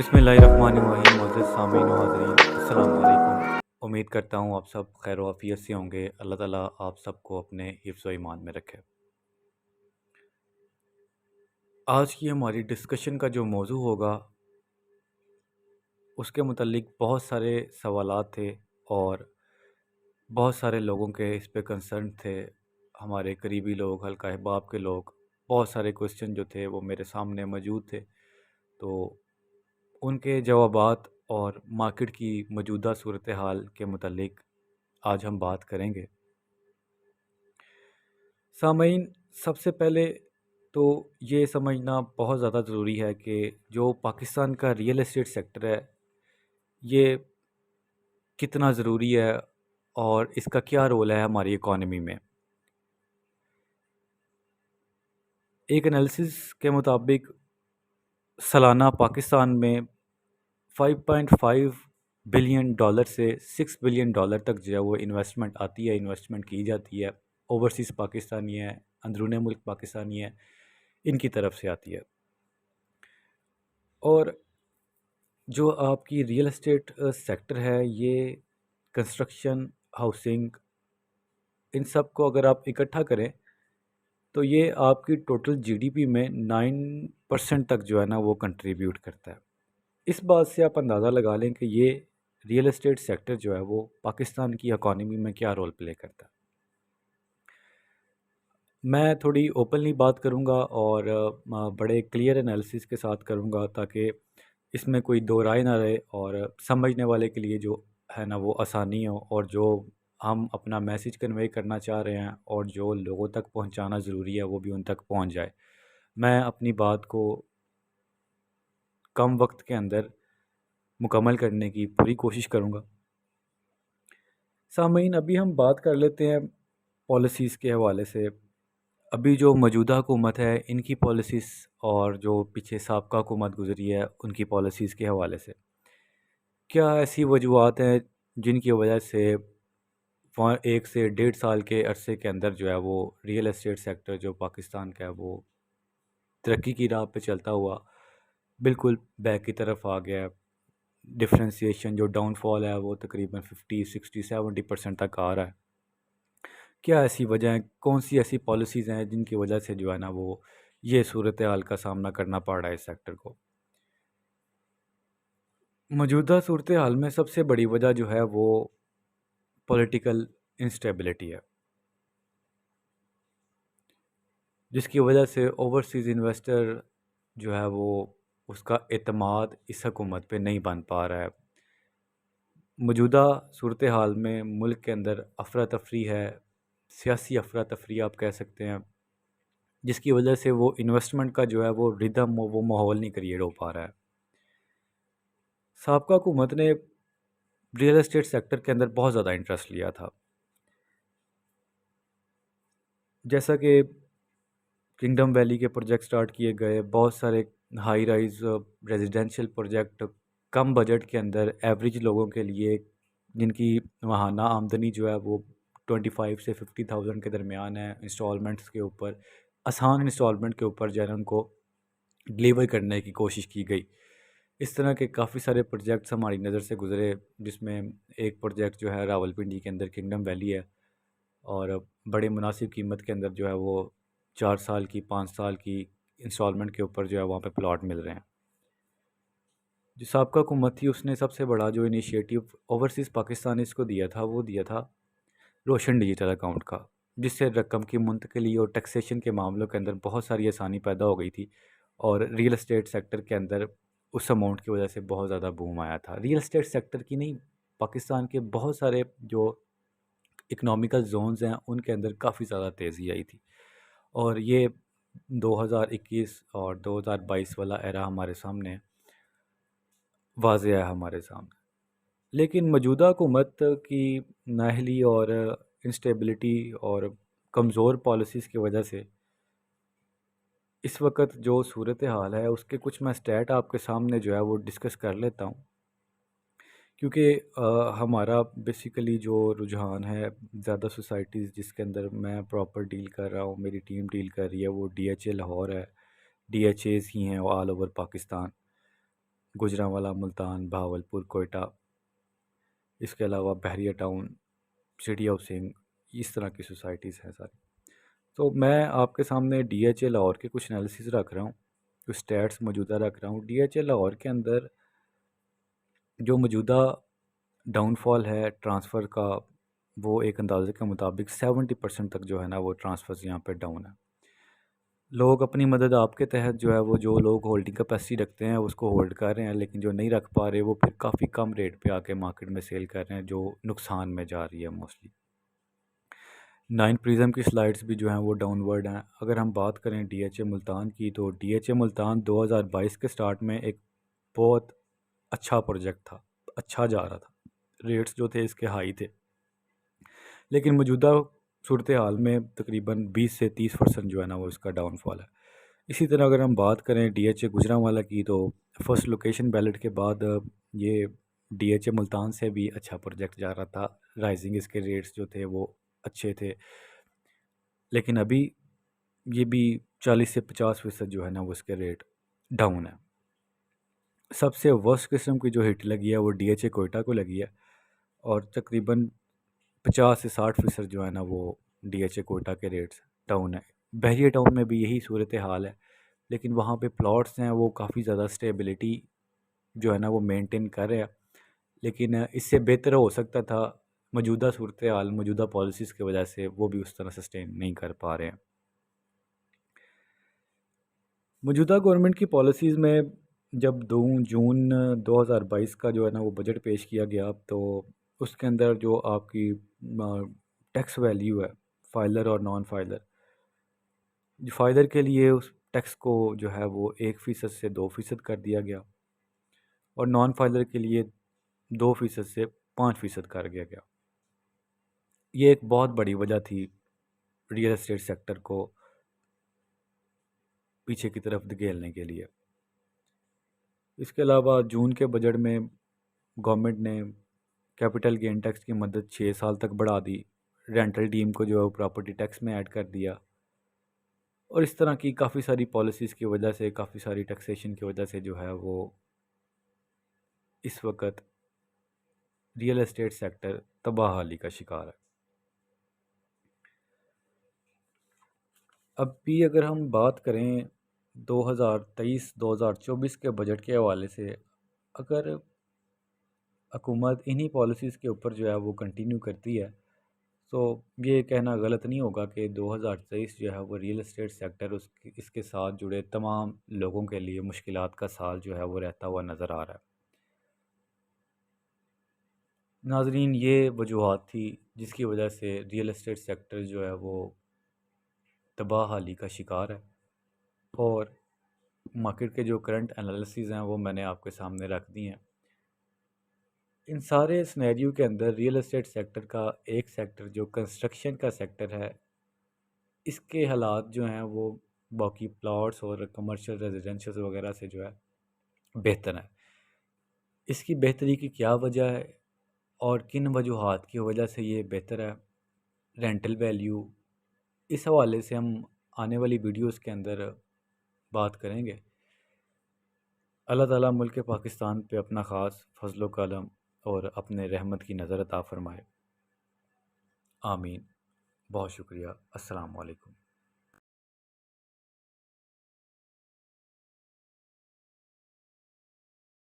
बिस्मिल्लाहिर्रहमानिर्रहीम। मोअज़्ज़ज़ सामीन व हाज़रीन, अस्सलामु अलैकुम। उम्मीद करता हूँ आप सब खैर व आफ़ियत से होंगे। अल्लाह ताला आप सबको अपने हिफ्ज़ व ईमान में रखे। आज की हमारी डिस्कशन का जो मौजू होगा उसके मुतल्लिक बहुत सारे सवालात थे और बहुत सारे लोगों के इस पे कंसर्न थे। हमारे करीबी लोग, हल्का अहबाब के लोग, बहुत सारे क्वेश्चन जो थे वो मेरे सामने मौजूद थे। तो उनके जवाबात और मार्केट की मौजूदा सूरत हाल के मुतल्लिक आज हम बात करेंगे। सामईन, सबसे पहले तो ये समझना बहुत ज़्यादा ज़रूरी है कि जो पाकिस्तान का रियल एस्टेट सेक्टर है ये कितना ज़रूरी है और इसका क्या रोल है हमारी इकॉनमी में। एक एनालिसिस के मुताबिक सालाना पाकिस्तान में 5.5 बिलियन डॉलर से 6 बिलियन डॉलर तक जो है वो इन्वेस्टमेंट आती है, इन्वेस्टमेंट की जाती है। ओवरसीज़ पाकिस्तानी है, अंदरूनी मुल्क पाकिस्तानी है, इनकी तरफ से आती है। और जो आपकी रियल एस्टेट सेक्टर है ये कंस्ट्रक्शन, हाउसिंग, इन सब को अगर आप इकट्ठा करें तो ये आपकी टोटल जीडीपी में 9% तक जो है ना वो कंट्रीब्यूट करता है। इस बात से आप अंदाज़ा लगा लें कि ये रियल एस्टेट सेक्टर जो है वो पाकिस्तान की इकॉनमी में क्या रोल प्ले करता है। मैं थोड़ी ओपनली बात करूंगा और बड़े क्लियर एनालिसिस के साथ करूंगा ताकि इसमें कोई दो राय ना रहे और समझने वाले के लिए जो है ना वो आसानी हो, और जो हम अपना मैसेज कन्वे करना चाह रहे हैं और जो लोगों तक पहुंचाना ज़रूरी है वो भी उन तक पहुंच जाए। मैं अपनी बात को कम वक्त के अंदर मुकम्मल करने की पूरी कोशिश करूंगा। सामीन, अभी हम बात कर लेते हैं पॉलिसीज़ के हवाले से। अभी जो मौजूदा हुकूमत है इनकी पॉलिसीज़ और जो पीछे साबका हुकूमत गुजरी है उनकी पॉलिसीज़ के हवाले से क्या ऐसी वजूहत हैं जिनकी वजह से 1 से 1.5 साल के अरसे के अंदर जो है वो रियल एस्टेट सेक्टर जो पाकिस्तान का है वो तरक्की की राह पे चलता हुआ बिल्कुल बैक की तरफ आ गया है। डिफ्रेंसिएशन जो डाउनफॉल है वो तकरीबन 50, 60, 70% तक आ रहा है। क्या ऐसी वजह हैं, कौन सी ऐसी पॉलिसीज़ हैं जिनकी वजह से जो है ना वो ये सूरत हाल का सामना करना पड़ रहा है इस सेक्टर को। मौजूदा सूरत हाल में सबसे बड़ी वजह जो है वो पॉलिटिकल इंस्टेबिलिटी है, जिसकी वजह से ओवरसीज़ इन्वेस्टर जो है वो उसका एतमाद इस हुकूमत पे नहीं बन पा रहा है। मौजूदा सूरत हाल में मुल्क के अंदर अफरा तफरी है, सियासी अफरा तफरी आप कह सकते हैं, जिसकी वजह से वो इन्वेस्टमेंट का जो है वो रिदम वो माहौल नहीं क्रिएट हो पा रहा है। साबका हुकूमत ने रियल एस्टेट सेक्टर के अंदर बहुत ज़्यादा इंटरेस्ट लिया था। जैसा कि किंगडम वैली के प्रोजेक्ट स्टार्ट किए गए, बहुत सारे हाई राइज रेजिडेंशियल प्रोजेक्ट कम बजट के अंदर एवरेज लोगों के लिए, जिनकी माहाना आमदनी जो है वो 25 से 50,000 के दरमियान है, इंस्टॉलमेंट्स के ऊपर, आसान इंस्टॉलमेंट के ऊपर जो है उनको डिलीवर करने की कोशिश की गई। इस तरह के काफ़ी सारे प्रोजेक्ट्स हमारी नज़र से गुज़रे, जिसमें एक प्रोजेक्ट जो है रावलपिंडी के अंदर किंगडम वैली है और बड़े मुनासिब कीमत के अंदर जो है वो 4 साल की, 5 साल की इंस्टॉलमेंट के ऊपर जो है वहाँ पे प्लॉट मिल रहे हैं। जो साबका हुकूमत थी उसने सबसे बड़ा जो इनिशिएटिव ओवरसीज़ पाकिस्तानीज़ को दिया था वो दिया था रोशन डिजिटल अकाउंट का, जिससे रकम की मुंतकिली और टैक्सेशन के मामलों के अंदर बहुत सारी आसानी पैदा हो गई थी और रियल एस्टेट सेक्टर के अंदर उस अमाउंट की वजह से बहुत ज़्यादा बूम आया था। रियल एस्टेट सेक्टर की नहीं, पाकिस्तान के बहुत सारे जो इकनॉमिकल जोन्स हैं उनके अंदर काफ़ी ज़्यादा तेज़ी आई थी और ये 2021 और 2022 वाला एरा हमारे सामने वाज़ेह है हमारे सामने। लेकिन मौजूदा हुकूमत की नाअहली और इंस्टेबिलिटी और कमज़ोर पॉलिसीज़ की वजह से इस वक्त जो सूरत हाल है उसके कुछ मैं स्टैट आपके सामने जो है वो डिस्कस कर लेता हूँ, क्योंकि हमारा बेसिकली जो रुझान है ज़्यादा सोसाइटीज़ जिसके अंदर मैं प्रॉपर डील कर रहा हूँ, मेरी टीम डील कर रही है, वो डीएचए लाहौर है, डीएचएज़ ही हैं ऑल ओवर पाकिस्तान। गुजरांवाला, मुल्तान, बहावलपुर, कोयटा, इसके अलावा बहरिया टाउन, सिटी हाउसिंग, इस तरह की सोसाइटीज़ हैं सारी। तो मैं आपके सामने डीएचए लाहौर के कुछ एनालिसिस रख रहा हूँ, कुछ स्टैट्स मौजूदा रख रहा हूँ। डीएचए लाहौर के अंदर जो मौजूदा डाउनफॉल है ट्रांसफ़र का, वो एक अंदाजे के मुताबिक 70% तक जो है ना वो ट्रांसफ़र्स यहाँ पे डाउन है। लोग अपनी मदद आपके तहत जो है वो, जो लोग होल्डिंग कैपेसिटी रखते हैं उसको होल्ड कर रहे हैं, लेकिन जो नहीं रख पा रहे वो फिर काफ़ी कम रेट पे आके मार्केट में सेल कर रहे हैं, जो नुकसान में जा रही है मोस्टली। 9 प्रिज्म की स्लाइड्स भी जो हैं वो डाउनवर्ड हैं। अगर हम बात करें डीएचए मुल्तान की, तो डीएचए मुल्तान 2022 के स्टार्ट में एक बहुत अच्छा प्रोजेक्ट था, अच्छा जा रहा था, रेट्स जो थे इसके हाई थे, लेकिन मौजूदा सूरत हाल में तकरीबन 20 से 30% जो है ना वो इसका डाउनफॉल है। इसी तरह अगर हम बात करें डीएचए गुजरांवाला की, तो फर्स्ट लोकेशन बैलेट के बाद ये डीएचए मुल्तान से भी अच्छा प्रोजेक्ट जा रहा था, राइजिंग इसके रेट्स जो थे वो अच्छे थे, लेकिन अभी ये भी 40 से 50% जो है ना वो इसके रेट डाउन है। सबसे वर्स्ट किस्म की जो हिट लगी है वो डीएचए कोयटा को लगी है, और तकरीबन 50 से 60% जो है ना वो डीएचए कोयटा के रेट्स डाउन है। बहरिया टाउन में भी यही सूरत हाल है, लेकिन वहाँ पे प्लॉट्स हैं वो काफ़ी ज़्यादा स्टेबिलिटी जो है ना वो मेंटेन कर रहे हैं, लेकिन इससे बेहतर हो सकता था। मौजूदा सूरत हाल, मौजूदा पॉलिसीज़ की वजह से वो भी उस तरह सस्टेन नहीं कर पा रहे हैं। मौजूदा गवर्नमेंट की पॉलिसीज़ में जब 2 जून 2022 का जो है ना वो बजट पेश किया गया, तो उसके अंदर जो आपकी टैक्स वैल्यू है, फाइलर और नॉन फाइलर, जो फाइलर के लिए उस टैक्स को जो है वो 1% से 2% कर दिया गया, और नॉन फाइलर के लिए 2% से 5% कर दिया गया। ये एक बहुत बड़ी वजह थी रियल एस्टेट सेक्टर को पीछे की तरफ धकेलने के लिए। इसके अलावा जून के बजट में गवर्नमेंट ने कैपिटल गेन टैक्स की मदद 6 साल तक बढ़ा दी, रेंटल डीम को जो है प्रॉपर्टी टैक्स में ऐड कर दिया, और इस तरह की काफ़ी सारी पॉलिसीज़ की वजह से, काफ़ी सारी टैक्सेशन की वजह से जो है वो इस वक्त रियल एस्टेट सेक्टर तबाहली का शिकार है। अब भी अगर हम बात करें 2023-2024 के बजट के हवाले से, अगर हुकूमत इन्हीं पॉलिसीज़ के ऊपर जो है वो कंटिन्यू करती है, तो ये कहना गलत नहीं होगा कि 2023 जो है वो रियल एस्टेट सेक्टर उसके इसके साथ जुड़े तमाम लोगों के लिए मुश्किलात का साल जो है वो रहता हुआ नज़र आ रहा है। नाज़रीन, ये वजूहात थी जिसकी वजह से रियल एस्टेट सेक्टर जो है वो तबाहली का शिकार है, और मार्केट के जो करंट एनालिसिस हैं वो मैंने आपके सामने रख दी हैं। इन सारे सिनेरियो के अंदर रियल एस्टेट सेक्टर का एक सेक्टर जो कंस्ट्रक्शन का सेक्टर है, इसके हालात जो हैं वो बाकी प्लॉट्स और कमर्शियल रेजिडेंशियल वगैरह से जो है बेहतर है। इसकी बेहतरी की क्या वजह है और किन वजूहात की वजह से ये बेहतर है, रेंटल वैल्यू, इस हवाले से हम आने वाली वीडियोस के अंदर बात करेंगे। अल्लाह ताला मुल्क पाकिस्तान पे अपना ख़ास फजलो करम और अपने रहमत की नज़र अता फ़रमाए। आमीन। बहुत शुक्रिया। अस्सलाम वालेकुम।